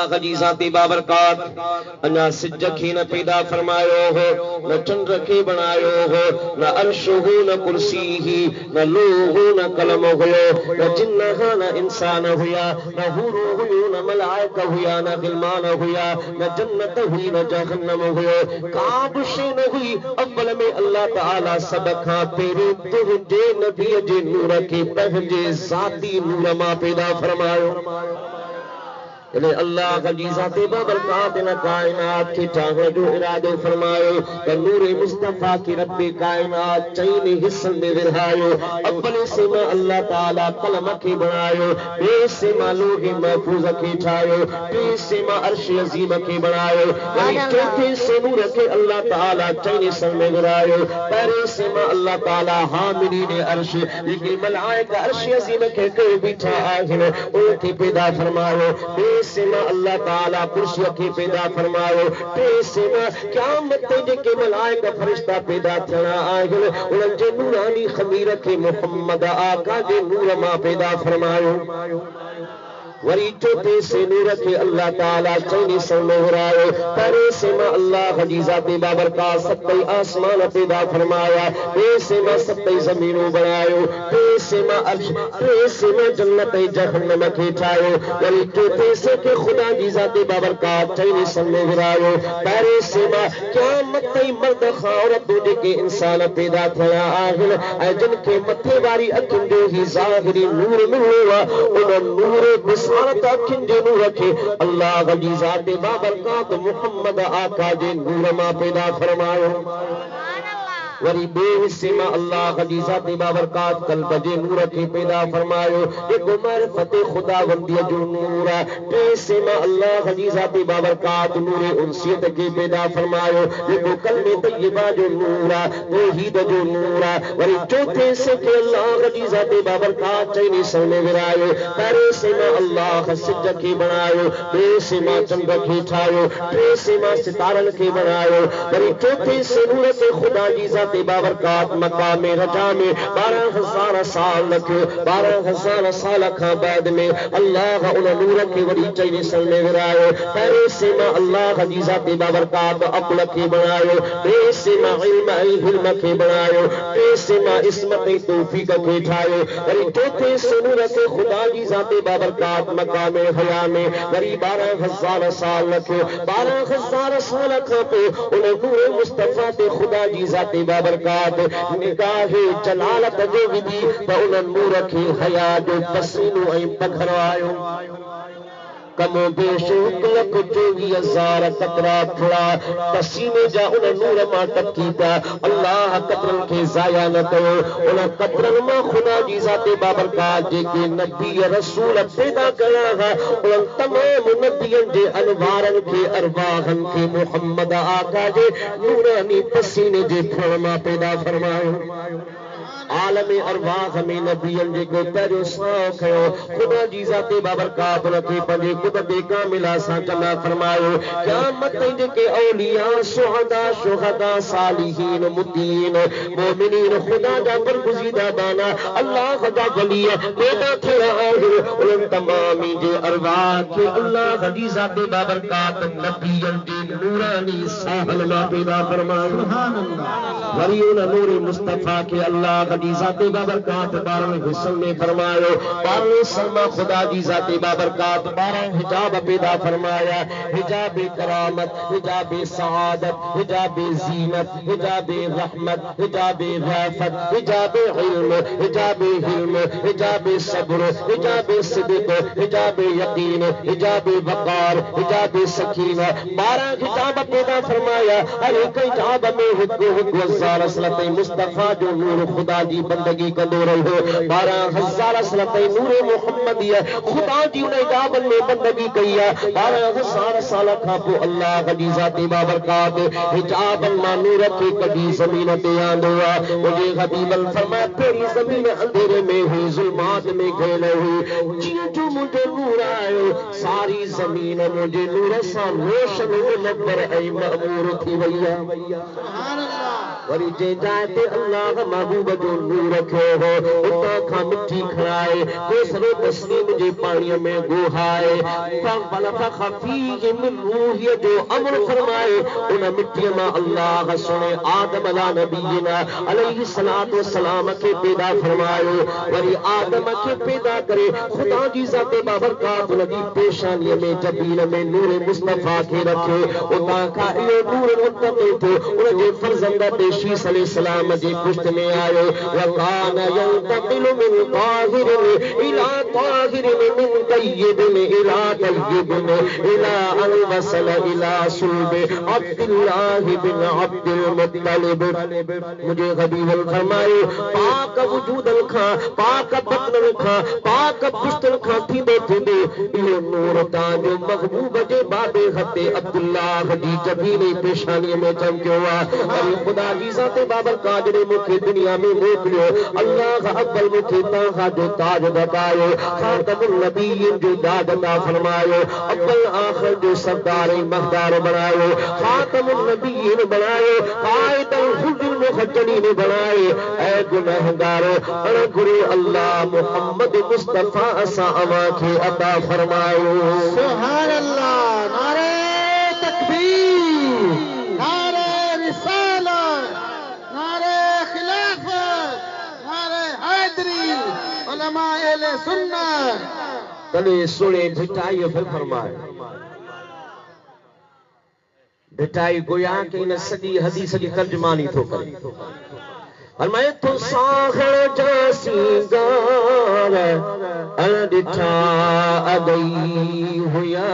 اللہ جی ذاتی بابرکات انہا سجکھی نہ پیدا فرمایو ہو نہ چند رکھی بنایو ہو نہ عرش ہو نہ کرسی ہی نہ لوہ نہ قلم ہوئے نہ جنہ نہ انسان ہویا نہ حورو ہوئے نہ ملائکہ ہویا نہ غلمان ہویا نہ جنت ہوئی نہ جہنم ہوئے کابشے نہ ہوئی اول میں اللہ تعالی سبکھا تیرے تہجے نبی جے نور کے پہنجے ذاتی نور ما پیدا فرمایو اللہ کا جی ذات بابرکات نہ کائنات کی چاہے جو ارادے فرمائے کہ نور مصطفیٰ کی رب کائنات چین حسن میں ورہایو اول سے میں اللہ تعالیٰ قلم کی بنایو بے سے میں لوگ محفوظ کی چھایو بے سے میں عرش عظیم کی بنایو یعنی چوتھے سے نور کے اللہ تعالیٰ چین حسن میں ورہایو پہرے سے میں اللہ تعالیٰ حاملین عرش لیکن ملائکہ عرش عظیم کے کوئی بیٹھا آہن ان کی پیدا فرمایو بے سما اللہ تعالیٰ کرسی کی پیدا فرمایو تے سما قیامت دے کے ملائکہ فرشتہ پیدا تھنا آئے انہاں جے نورانی خمیر کے محمد آقا دے نور ما پیدا فرمایو وری چوتھے سے نور کے اللہ تعالیٰ چینی سمو رائے پہرے سے میں اللہ حجیزات بابرکات ستی آسمان پیدا فرمایا بے سے میں ستی زمینوں بنایو بے سے میں عرش بے سے میں جنت جہنم کی چھایو وری چوتھے سے کہ خدا جیزات بابرکات چینی سمو رائے پہرے سے میں قیامت مرد خاورت دے کے انسان پیدا تھیا آہل اے جن کے متھے واری اکن دے ہی ظاہری نور ملوا انہوں نور بس اکھن دے نور رکھے اللہ غنی ذات بابرکات محمد آقا دے نور ما پیدا فرمایو وری بے حصے میں اللہ غنی ذات بابرکات قلب دے نور کی پیدا فرمایو ایک معرفت خدا بندی جو نور بے حصے میں اللہ غنی ذات بابرکات نور انسیت کی پیدا فرمایو ایک کلمہ طیبہ جو نور توحید جو نور وری چوتھے سے کہ اللہ غنی ذات بابرکات چینی سونے ورایو پہرے سے میں اللہ سجدہ کی بنایو بے سے میں چند کی ٹھایو بے سے میں ستارن کی بنایو وری چوتھے سے نور کے خدا جی ذات بابرکات مقام رجا میں 12,000 سال لکھو 12,000 سال کا بعد میں اللہ ان نور کی وری چیز سلنے ورایو پہرے سے میں اللہ ذات بابرکات عقل کی بنایو بے سے میں علم کی بنایو بے سے میں عصمت توفیق کی ٹھایو وری چوتھے سے نور کے خدا جی ذات بابرکات مقام حیا میں وری 12,000 سال لکھو 12,000 سال کا پہ ان نور مصطفیٰ تے خدا جی ذات بابرکات نگاہ جلالت جو ودی تو انہوں نور کی حیا جو پسینو ایم پکھر آئیو کم و بیش اکلک 24,000 قطرہ پھڑا پسینے جا انہیں نور ما تکیتا اللہ قطرن کے ضائع نہ کرو انہیں قطرن ما خدا جی ذات بابرکات جے کے نبی رسول پیدا کرا ہے انہیں تمام نبیان جے انوارن کے ارواحن کے محمد آقا جے نورانی پسینے جے پھڑ ما پیدا فرمائے عالم ارواح میں نبیان جے کو تیرے ساکھ ہے خدا جی ذات بابرکات رکھے پنجے قدرت کاملہ سا جمع فرمائے قیامت جے کے اولیاء شہداء صالحین متین مومنین خدا جا برگزیدہ بانا اللہ خدا ولی پیدا تھیا ہے ان تمامی جے ارواح کے اللہ جی ذات بابرکات نبیان جے نورانی ساحل میں پیدا فرمائے سبحان اللہ وریون نور مصطفیٰ کے اللہ جی ذات بابرکات 12 حسن میں فرمایا 12 سلمہ خدا جی ذات بابرکات 12 حجاب پیدا فرمایا حجاب کرامت حجاب سعادت حجاب زینت حجاب رحمت حجاب رافت حجاب علم حجاب حلم حجاب صبر حجاب صدق حجاب یقین حجاب وقار حجاب سکینہ 12 حجاب پیدا فرمایا ہر ایک حجاب میں حق وزار اصلت مصطفیٰ جو نور خدا جی بندگی کا دور ہو 12,000 سلط نور محمدیہ خدا جی انہیں حجاب میں بندگی کیا 12,000 سال کھاپو اللہ غنی ذات بابرکات حجاب اللہ نور کی کبھی زمین دیان ہوا مجھے حبیب الفرما تیری زمین اندھیرے میں ہوئی ظلمات میں گھیلے ہوئی جیو جو مجھے نور آئے ساری زمین مجھے نور سا روشن منور ای مأمور تھی ویا سبحان اللہ وری جے جائے تے اللہ محبوب جو نور رکھے ہو اتا کھا مٹی کھڑائے کوسرو تسلیم جے پانی میں گوہائے فَلَفَخَ فِيهِ مِن روحی جو امر فرمائے ان مٹی میں اللہ سنے آدم علیہ نبینا علیہ السلام کے پیدا فرمائے وری آدم کے پیدا کرے خدا جی ذات بابرکات لگی پیشانی میں جبین میں نور مصطفیٰ کے رکھے اتا کا یہ نور متقی تھے ان کے فرزند پیشیس علیہ السلام جی پشت میں آئے وَقَانَ يَنْتَقِلُ مِنْ طَاهِرٍ إِلَىٰ طَاهِرٍ مِنْ طَيِّبٍ إِلَىٰ طَيِّبٍ إِلَىٰ أَنْ وَصَلَ إِلَىٰ صُلْبِ عَبْدِ اللَّهِ بِنْ عَبْدِ الْمُطَّلِبِ مجھے غبیب فرمائے پاک وجود الکھا پاک بطن الکھا پاک پشت الکھا تھی دے یہ نور تان جو محبوب جے بابے خطے عبداللہ جی جبینے پیشانی میں چمکے ہوا اور خدا جی ذات بابر قادر مکھے دنیا میں موکلیو اللہ اکبر مکھے تاہا جو تاج بتائے خاتم النبیین جو دادتا فرمائے اول آخر جو سردار مقدار بنائے خاتم النبیین بنائے قائد الحج المخجلین بنائے اے گناہگارو انگرے اللہ محمد مصطفیٰ اسا اما کے عطا فرمائے سبحان اللہ نعرہ تکبیر نعرہ رسالت نعرہ خلافت نعرہ حیدری علماء اہل سنت تلے سنے بھٹائی پھر فرمائے بھٹائی گویا کہ انہیں سجی حدیث کی ترجمانی تو کریں فرمائے تو ساخر جاسی گار اڈٹھا ادئی ہویا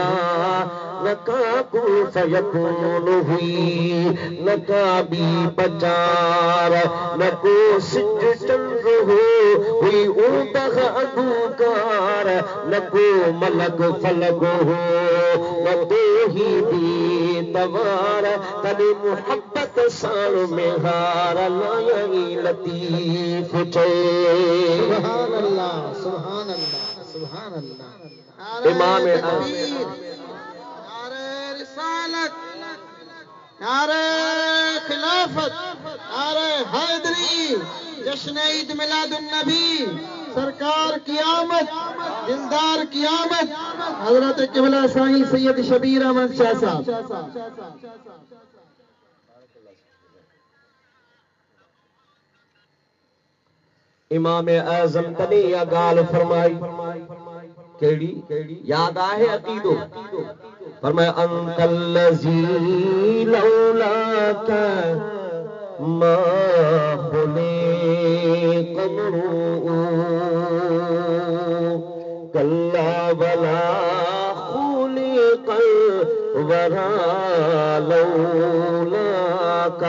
نکا کو فیکون ہوئی نکا بی پچار نکو سج چند ہو ہوئی اوتخ ادوکار نکو ملک فلگ ہو نکو ہی بی توار تلی محبت سان میں ہار لائیں لطیف چھے سبحان اللہ سبحان اللہ سبحان اللہ امام نعرہ رسالت نعرہ خلافت نعرہ حیدری جشن عید میلاد النبی سرکار کی آمد دلدار کی آمد حضرت قبلہ ساحل سید شبیر احمد شاہ صاحب امام اعظم تنے یا گال فرمائی کیڑی یاد آئے عقیدو فرمایا انت اللذی لولاک ما خلق امرؤ کلا ولا خلق الورا لولاک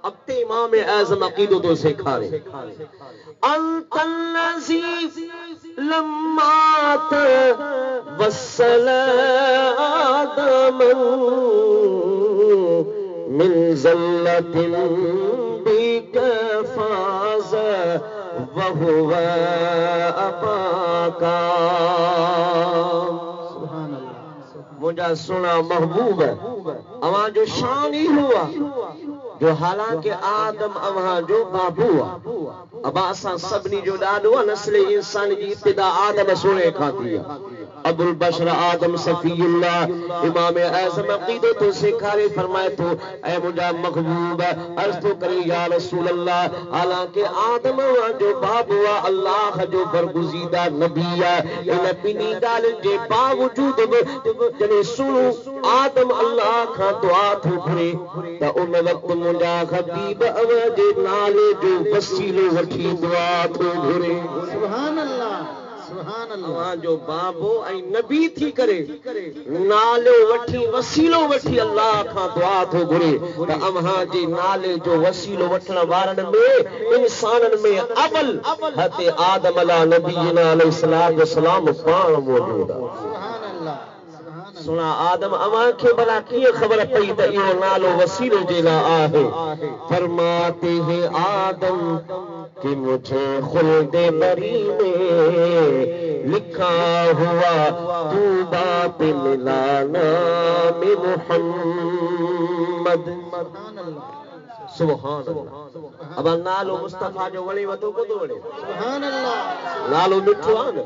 اب تے امام اعظم عقیدو تو سکھا رہے انت اللذی لما توسل آدم من زلت بک فاز وهو اباکا مجھا سنا محبوب ہے اواں جو شان ہی ہوا جو حالانکہ آدم اواں جو بابو ہوا اب آساں سبنی جو ڈاڈو نسل انسان جی ابتدا آدم سنے کھاتی ہے ابو البشر آدم صفی اللہ امام اعظم عقیدے تو سکھارے فرمائے تو اے مجھا محبوب عرض تو کری یا رسول اللہ حالانکہ آدم جو باب ہوا اللہ جو برگزیدہ نبی ہے انہیں پینی گال جے باوجود جنہیں سنو آدم اللہ کا دعا تھو گھرے تا ان وقت مجھا حبیب اوجے نالے جو وسیلے وٹھی دعا تھو گھرے سبحان اللہ سبحان اللہ جو بابو ائی نبی تھی کرے نالو وٹھی وسیلو وٹھی اللہ کا دعا تھو گھرے تا امہاں جی نالے جو وسیلو وٹھنا وارن میں انسانن میں اول حت آدم علیہ نبینا علیہ السلام پان موجود سبحان اللہ سنا آدم امان کے بلا کیے خبر پئی تا یہ نالو وسیلے جیلا آہے فرماتے ہیں آدم کہ مجھے خلد بری میں لکھا ہوا تو بات ملا نام محمد محمد سبحان اللہ اب نالو مصطفیٰ جو وڑی وتو کو تو وڑی سبحان اللہ نالو مٹھو آن